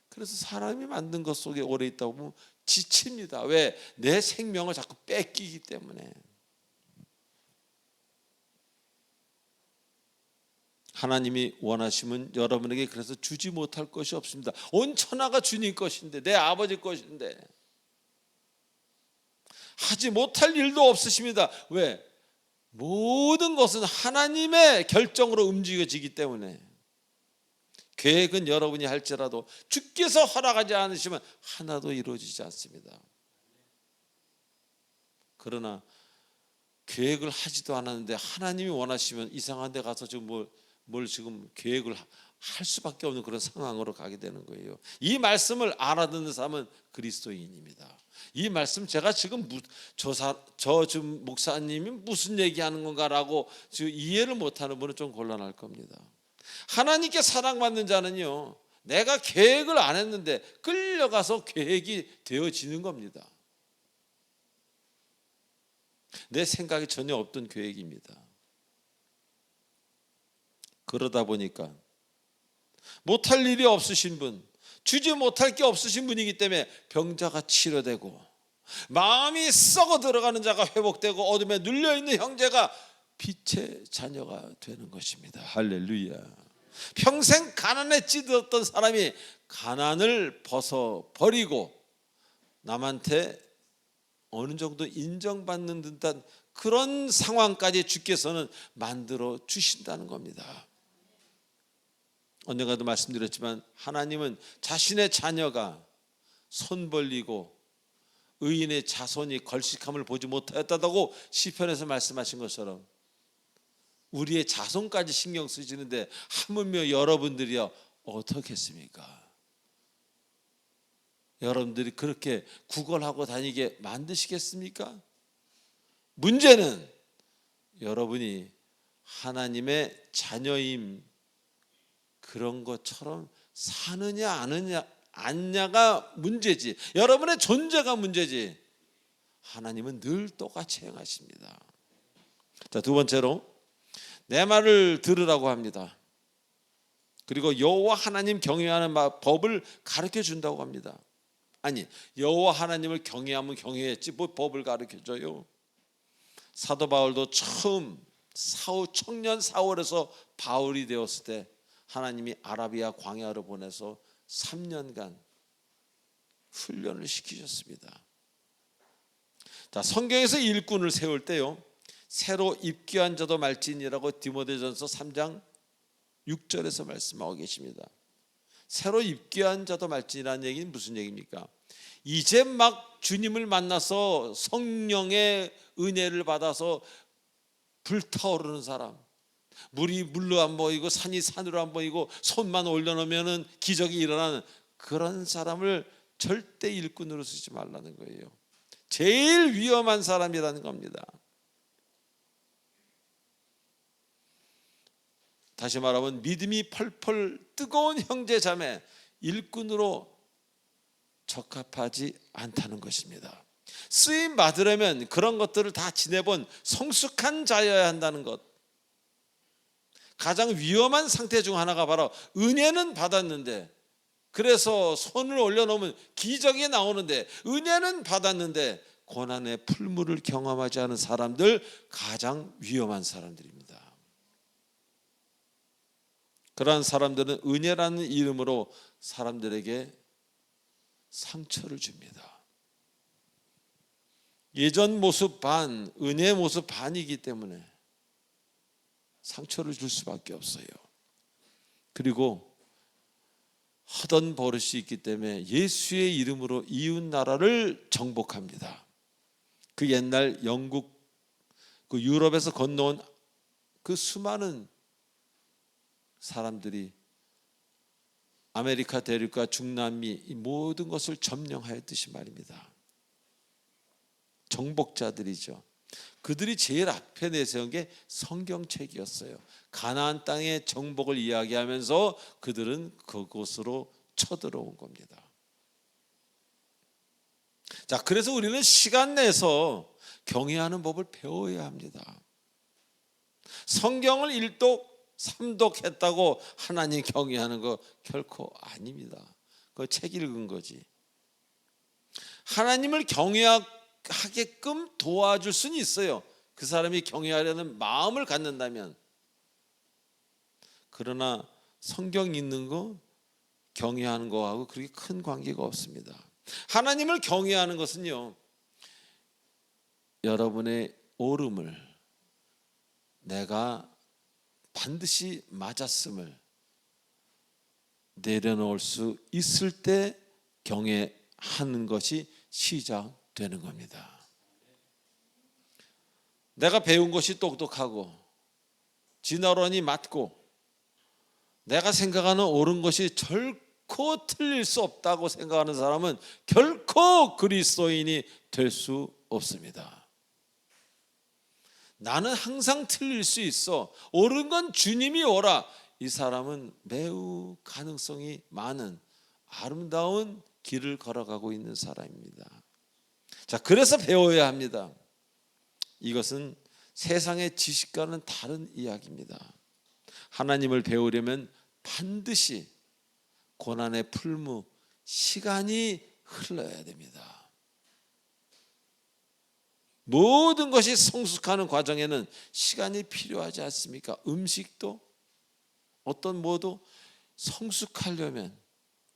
그래서 사람이 만든 것 속에 오래 있다 보면 지칩니다. 왜? 내 생명을 자꾸 뺏기기 때문에. 하나님이 원하시면 여러분에게 그래서 주지 못할 것이 없습니다. 온 천하가 주님 것인데, 내 아버지 것인데 하지 못할 일도 없으십니다. 왜? 모든 것은 하나님의 결정으로 움직여지기 때문에. 계획은 여러분이 할지라도 주께서 허락하지 않으시면 하나도 이루어지지 않습니다. 그러나 계획을 하지도 않았는데 하나님이 원하시면 이상한 데 가서 지금 뭘 지금 계획을 할 수밖에 없는 그런 상황으로 가게 되는 거예요. 이 말씀을 알아듣는 사람은 그리스도인입니다. 이 말씀 제가 지금 저 지금 목사님이 무슨 얘기하는 건가라고 지금 이해를 못하는 분은 좀 곤란할 겁니다. 하나님께 사랑받는 자는요, 내가 계획을 안 했는데 끌려가서 계획이 되어지는 겁니다. 내 생각이 전혀 없던 계획입니다. 그러다 보니까 못할 일이 없으신 분, 주지 못할 게 없으신 분이기 때문에 병자가 치료되고, 마음이 썩어 들어가는 자가 회복되고, 어둠에 눌려있는 형제가 빛의 자녀가 되는 것입니다. 할렐루야. 평생 가난에 찌들었던 사람이 가난을 벗어버리고 남한테 어느 정도 인정받는 듯한 그런 상황까지 주께서는 만들어 주신다는 겁니다. 언젠가도 말씀드렸지만 하나님은 자신의 자녀가 손 벌리고 의인의 자손이 걸식함을 보지 못하였다고 시편에서 말씀하신 것처럼 우리의 자손까지 신경 쓰시는데 하물며 여러분들이요 어떻겠습니까? 여러분들이 그렇게 구걸하고 다니게 만드시겠습니까? 문제는 여러분이 하나님의 자녀임 그런 것처럼 사느냐 않냐가 문제지, 여러분의 존재가 문제지, 하나님은 늘 똑같이 행하십니다. 자, 두 번째로 내 말을 들으라고 합니다. 그리고 여호와 하나님 경외하는 법을 가르쳐 준다고 합니다. 아니, 여호와 하나님을 경외하면 경외했지 뭐 법을 가르쳐줘요. 사도 바울도 처음 청년 사울에서 바울이 되었을 때 하나님이 아라비아 광야로 보내서 3년간 훈련을 시키셨습니다. 자, 성경에서 일꾼을 세울 때요, 새로 입교한 자도 말지니라고 디모데전서 3장 6절에서 말씀하고 계십니다. 새로 입교한 자도 말지니라는 얘기는 무슨 얘기입니까? 이제 막 주님을 만나서 성령의 은혜를 받아서 불타오르는 사람, 물이 물로 안 보이고 산이 산으로 안 보이고 손만 올려놓으면 기적이 일어나는 그런 사람을 절대 일꾼으로 쓰지 말라는 거예요. 제일 위험한 사람이라는 겁니다. 다시 말하면 믿음이 펄펄 뜨거운 형제 자매, 일꾼으로 적합하지 않다는 것입니다. 쓰임 받으려면 그런 것들을 다 지내본 성숙한 자여야 한다는 것. 가장 위험한 상태 중 하나가 바로 은혜는 받았는데, 그래서 손을 올려놓으면 기적이 나오는데, 은혜는 받았는데 고난의 풀물을 경험하지 않은 사람들, 가장 위험한 사람들입니다. 그러한 사람들은 은혜라는 이름으로 사람들에게 상처를 줍니다. 예전 모습 반, 은혜 모습 반이기 때문에 상처를 줄 수밖에 없어요. 그리고 하던 버릇이 있기 때문에 예수의 이름으로 이웃 나라를 정복합니다. 그 옛날 영국, 그 유럽에서 건너온 그 수많은 사람들이 아메리카 대륙과 중남미 이 모든 것을 점령하였듯이 말입니다. 정복자들이죠. 그들이 제일 앞에 내세운 게 성경책이었어요. 가나안 땅의 정복을 이야기하면서 그들은 그곳으로 쳐들어온 겁니다. 자, 그래서 우리는 시간 내서 경외하는 법을 배워야 합니다. 성경을 1독 3독했다고 하나님 경외하는 거 결코 아닙니다. 그거 책 읽은 거지. 하나님을 경외하게끔 도와줄 수는 있어요. 그 사람이 경외하려는 마음을 갖는다면. 그러나 성경 읽는 거 경외하는 거하고 그렇게 큰 관계가 없습니다. 하나님을 경외하는 것은요, 여러분의 옳음을, 내가 반드시 맞았음을 내려놓을 수 있을 때 경외하는 것이 시작되는 겁니다. 내가 배운 것이 똑똑하고 진화론이 맞고 내가 생각하는 옳은 것이 결코 틀릴 수 없다고 생각하는 사람은 결코 그리스도인이 될 수 없습니다. 나는 항상 틀릴 수 있어, 옳은 건 주님이 오라, 이 사람은 매우 가능성이 많은 아름다운 길을 걸어가고 있는 사람입니다. 자, 그래서 배워야 합니다. 이것은 세상의 지식과는 다른 이야기입니다. 하나님을 배우려면 반드시 고난의 풀무, 시간이 흘러야 됩니다. 모든 것이 성숙하는 과정에는 시간이 필요하지 않습니까? 음식도 어떤 뭐도 성숙하려면,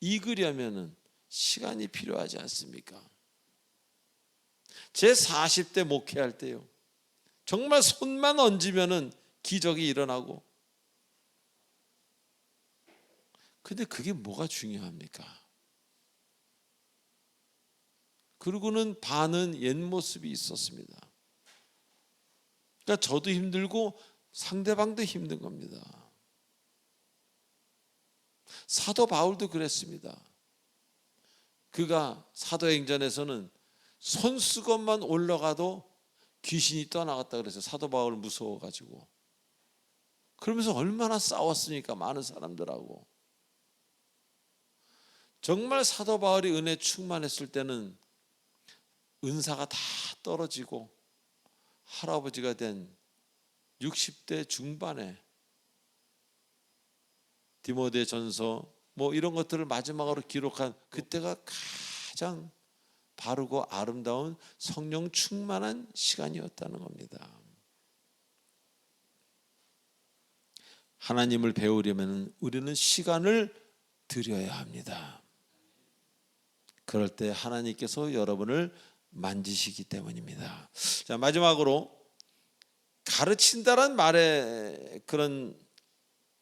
익으려면 시간이 필요하지 않습니까? 제 40대 목회할 때요, 정말 손만 얹으면 기적이 일어나고, 근데 그게 뭐가 중요합니까? 그리고는 반은 옛 모습이 있었습니다. 그러니까 저도 힘들고 상대방도 힘든 겁니다. 사도 바울도 그랬습니다. 그가 사도행전에서는 손수건만 올라가도 귀신이 떠나갔다 그래서 사도 바울 무서워가지고, 그러면서 얼마나 싸웠으니까 많은 사람들하고. 정말 사도 바울이 은혜 충만했을 때는 은사가 다 떨어지고 할아버지가 된 60대 중반에 디모데전서 뭐 이런 것들을 마지막으로 기록한 그때가 가장 바르고 아름다운 성령 충만한 시간이었다는 겁니다. 하나님을 배우려면 우리는 시간을 들여야 합니다. 그럴 때 하나님께서 여러분을 만지시기 때문입니다. 자, 마지막으로 가르친다란 말의 그런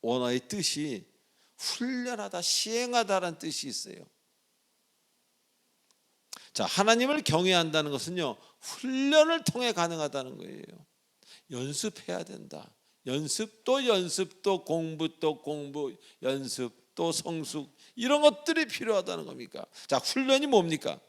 원어의 뜻이 훈련하다, 시행하다라는 뜻이 있어요. 자, 하나님을 경외한다는 것은요, 훈련을 통해 가능하다는 거예요. 연습해야 된다. 연습 또 연습 또 공부 또 공부, 연습 또 성숙, 이런 것들이 필요하다는 겁니까? 자, 훈련이 뭡니까?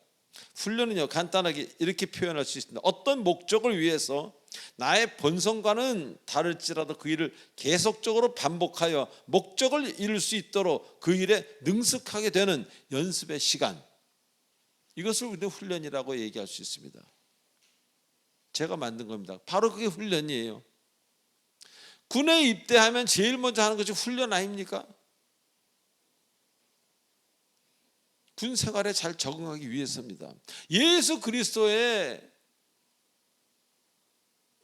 훈련은요, 간단하게 이렇게 표현할 수 있습니다. 어떤 목적을 위해서 나의 본성과는 다를지라도 그 일을 계속적으로 반복하여 목적을 이룰 수 있도록 그 일에 능숙하게 되는 연습의 시간, 이것을 우리는 훈련이라고 얘기할 수 있습니다. 제가 만든 겁니다. 바로 그게 훈련이에요. 군에 입대하면 제일 먼저 하는 것이 훈련 아닙니까? 군 생활에 잘 적응하기 위해서입니다. 예수 그리스도의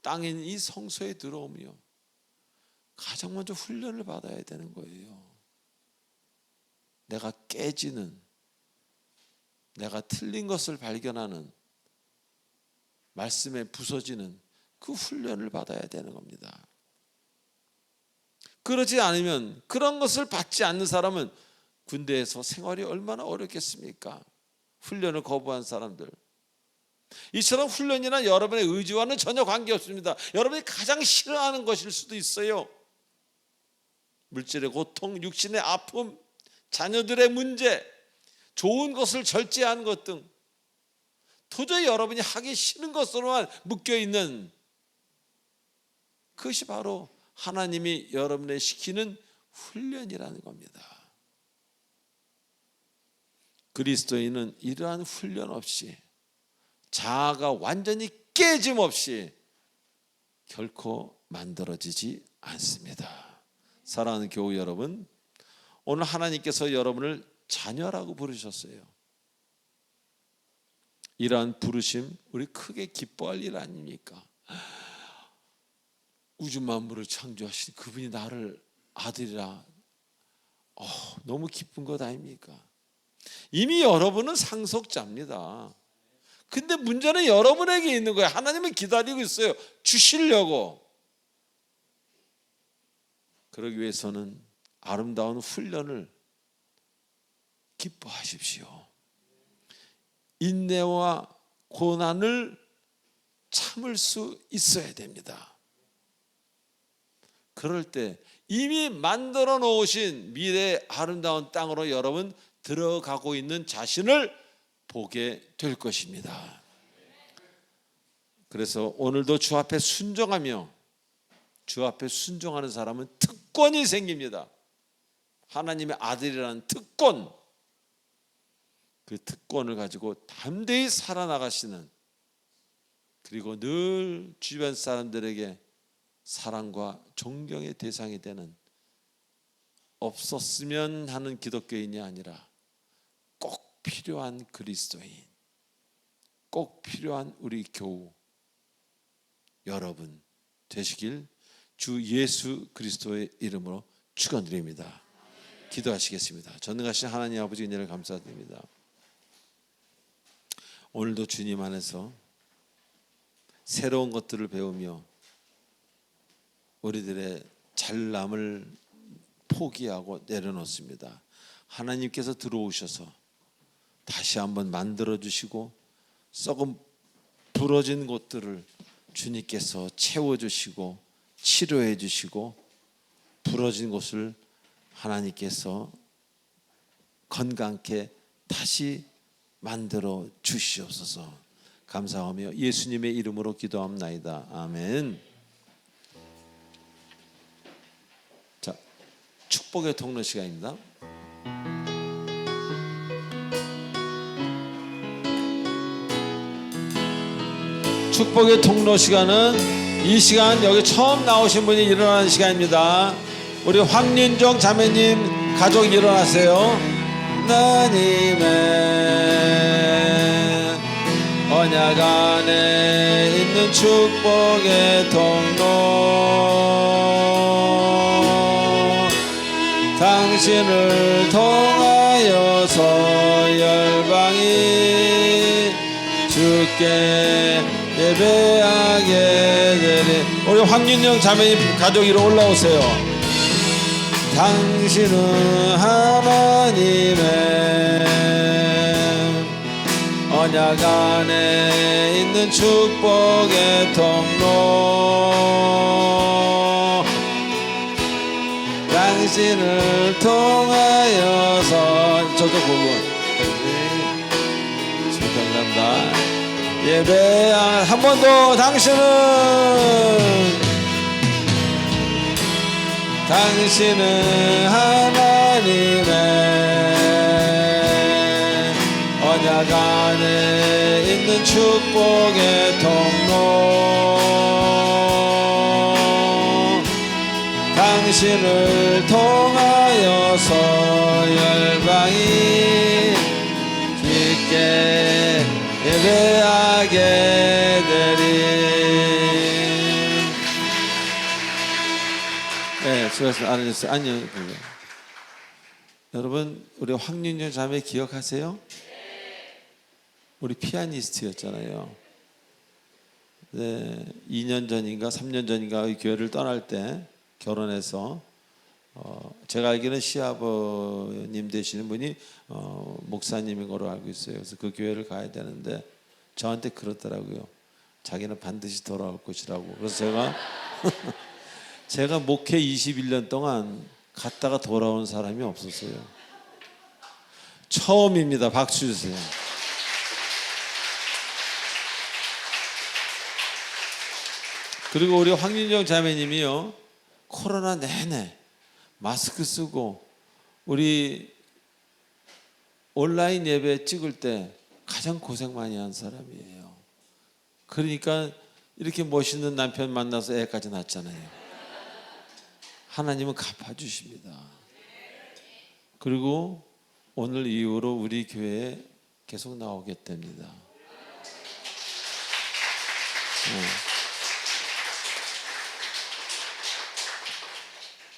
땅인 이 성소에 들어오며 가장 먼저 훈련을 받아야 되는 거예요. 내가 깨지는, 내가 틀린 것을 발견하는, 말씀에 부서지는 그 훈련을 받아야 되는 겁니다. 그러지 않으면, 그런 것을 받지 않는 사람은 군대에서 생활이 얼마나 어렵겠습니까? 훈련을 거부한 사람들. 이처럼 훈련이나 여러분의 의지와는 전혀 관계없습니다. 여러분이 가장 싫어하는 것일 수도 있어요. 물질의 고통, 육신의 아픔, 자녀들의 문제, 좋은 것을 절제하는 것 등 도저히 여러분이 하기 싫은 것으로만 묶여있는, 그것이 바로 하나님이 여러분의 시키는 훈련이라는 겁니다. 그리스도인은 이러한 훈련 없이, 자아가 완전히 깨짐 없이 결코 만들어지지 않습니다. 사랑하는 교우 여러분, 오늘 하나님께서 여러분을 자녀라고 부르셨어요. 이러한 부르심, 우리 크게 기뻐할 일 아닙니까? 우주 만물을 창조하신 그분이 나를 아들이라, 너무 기쁜 것 아닙니까? 이미 여러분은 상속자입니다. 근데 문제는 여러분에게 있는 거예요. 하나님은 기다리고 있어요. 주시려고. 그러기 위해서는 아름다운 훈련을 기뻐하십시오. 인내와 고난을 참을 수 있어야 됩니다. 그럴 때 이미 만들어 놓으신 미래의 아름다운 땅으로 여러분 들어가고 있는 자신을 보게 될 것입니다. 그래서 오늘도 주 앞에 순종하며, 주 앞에 순종하는 사람은 특권이 생깁니다. 하나님의 아들이라는 특권, 그 특권을 가지고 담대히 살아나가시는, 그리고 늘 주변 사람들에게 사랑과 존경의 대상이 되는, 없었으면 하는 기독교인이 아니라 꼭 필요한 그리스도인, 꼭 필요한 우리 교우 여러분 되시길 주 예수 그리스도의 이름으로 축원드립니다. 기도하시겠습니다. 전능하신 하나님 아버지, 은혜를 감사드립니다. 오늘도 주님 안에서 새로운 것들을 배우며 우리들의 잘남을 포기하고 내려놓습니다. 하나님께서 들어오셔서 다시 한번 만들어주시고, 썩은 부러진 곳들을 주님께서 채워주시고 치료해 주시고, 부러진 곳을 하나님께서 건강케 다시 만들어 주시옵소서. 감사하며 예수님의 이름으로 기도합나이다. 아멘. 자, 축복의 통로 시간입니다. 축복의 통로 시간은 이 시간 여기 처음 나오신 분이 일어나는 시간입니다. 우리 황윤정 자매님 가족 일어나세요. 하나님의 언약 안에 있는 축복의 통로, 당신을 통하여서 열방이 주께 예배하게 되리. 우리 황윤영 자매님 가족 이리 올라오세요. 당신은 하나님의 언약 안에 있는 축복의 통로, 당신을 통하여서 저도 부분 감사합니다. 예배 한 번 더. 당신은 하나님의 언약 안에 있는 축복의 통로. 당신을 통하여서 열방이 깊게 예배하게 되리. 네, 수고하셨습니다. 안녕. 여러분, 우리 황윤정 자매 기억하세요? 우리 피아니스트였잖아요. 네, 2년 전인가 3년 전인가 이 교회를 떠날 때 결혼해서 제가 알기로는 시아버님 되시는 분이 목사님인 걸로 알고 있어요. 그래서 그 교회를 가야 되는데 저한테 그러더라고요. 자기는 반드시 돌아올 것이라고. 그래서 제가 제가 목회 21년 동안 갔다가 돌아온 사람이 없었어요. 처음입니다. 박수 주세요. 그리고 우리 황윤정 자매님이요, 코로나 내내 마스크 쓰고 우리 온라인 예배 찍을 때 가장 고생 많이 한 사람이에요. 그러니까 이렇게 멋있는 남편 만나서 애까지 낳았잖아요. 하나님은 갚아주십니다. 그리고 오늘 이후로 우리 교회에 계속 나오게 됩니다.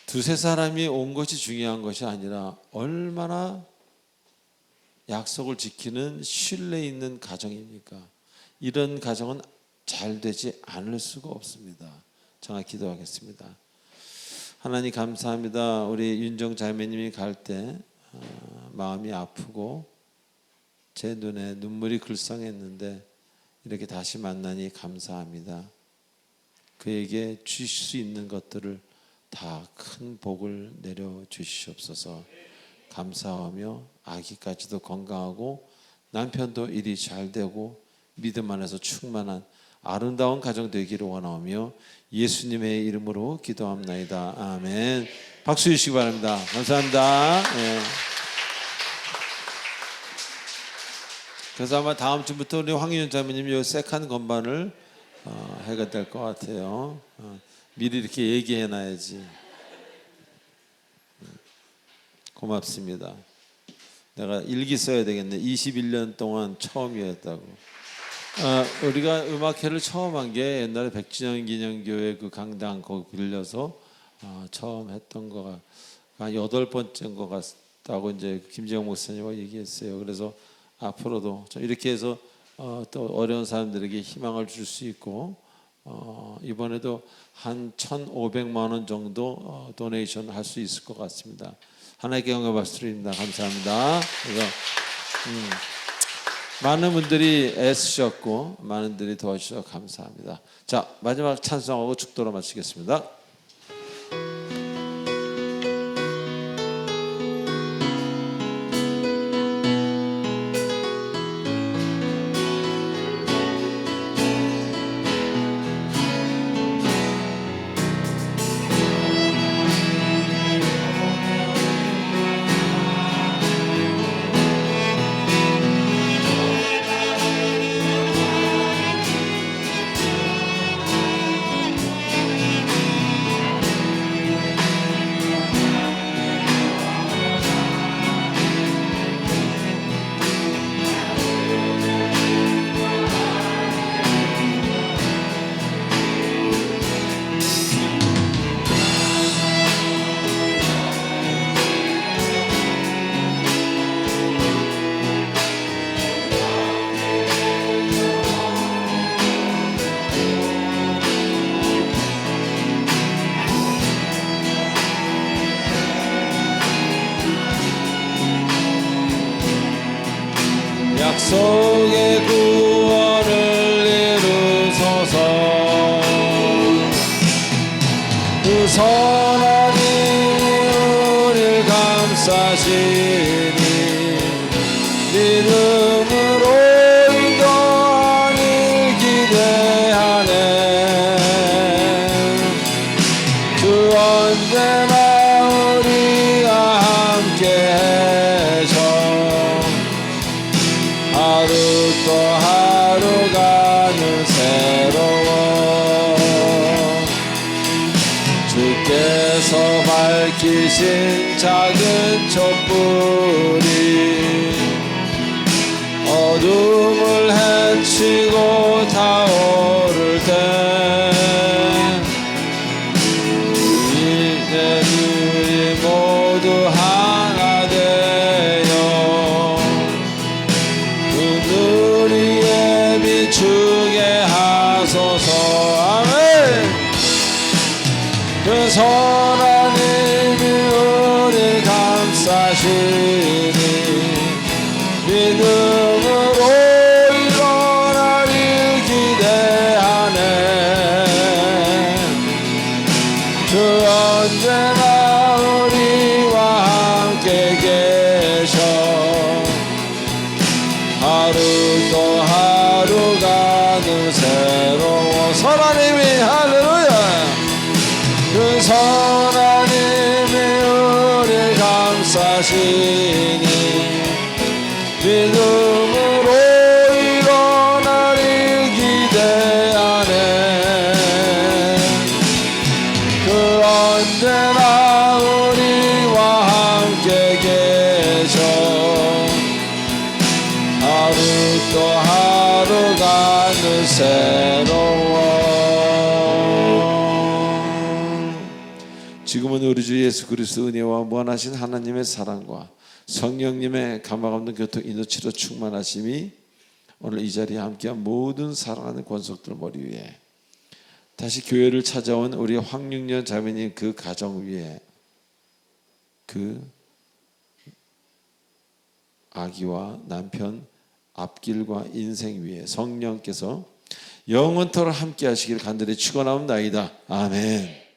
두세 사람이 온 것이 중요한 것이 아니라 얼마나 약속을 지키는 신뢰 있는 가정입니까? 이런 가정은 잘 되지 않을 수가 없습니다. 정확히 기도하겠습니다. 하나님 감사합니다. 우리 윤정 자매님이 갈 때 마음이 아프고 제 눈에 눈물이 글썽했는데 이렇게 다시 만나니 감사합니다. 그에게 주실 수 있는 것들을 다 큰 복을 내려 주시옵소서. 감사하며 아기까지도 건강하고 남편도 일이 잘 되고 믿음 안에서 충만한 아름다운 가정 되기를 원하오며 예수님의 이름으로 기도합나이다. 아멘. 박수 주시기 바랍니다. 감사합니다. 네. 그래서 아마 다음 주부터 우리 황윤 자매님이 이 색한 건반을 해가 될 것 같아요. 미리 이렇게 얘기해 놔야지. 고맙습니다. 내가 일기 써야 되겠네. 21년 동안 처음이었다고. 우리가 음악회를 처음 한 게 옛날에 백진영 기념교회 그 강당 거기 빌려서 처음 했던 거가 한 8번째인 것 같다고 이제 김재영 목사님과 얘기했어요. 그래서 앞으로도 이렇게 해서 또 어려운 사람들에게 희망을 줄 수 있고 이번에도 한 1,500만 원 정도 도네이션 할 수 있을 것 같습니다. 하나님께 영광 말씀드립니다. 감사합니다. 그래서 많은 분들이 애쓰셨고 많은 분들이 도와주셔서 감사합니다. 자, 마지막 찬송하고 축도로 마치겠습니다. 약속의 구원을 이루소서. 그 선한 이름 믿음으로 이동하길 기대하네. 주 언제나 우리와 함께해서 하루 또 하루가는 새로워. 주께서 밝히신 작은 촛불이 어둠을 헤치고 타오를 때 우리 모두 하나 되어 눈으리에 비추게 하소서. 아멘. 그 선하님이 우리 감싸시니 믿음으로 일어나길 기대하네. 주 언제나 우리와 함께 계셔 하루 또 하루가는 새로워. 선하님이 할렐루야. 그 선하님이 우리 감싸시니 믿음으로 일어나길 기대하네. 그 언제나 우리와 함께 계셔 하루 또 하루가는 새로워. 지금은 우리 주 예수 그리스도 은혜와 무한하신 하나님의 사랑과 성령님의 감화감동 교통 인도치료 충만하심이 오늘 이 자리에 함께한 모든 사랑하는 권속들 머리 위에 다시 교회를 찾아온 우리 황육년 자매님 그 가정 위에 그 아기와 남편 앞길과 인생 위에 성령께서 영원토록 함께 하시길 간절히 축원하옵나이다. 아멘.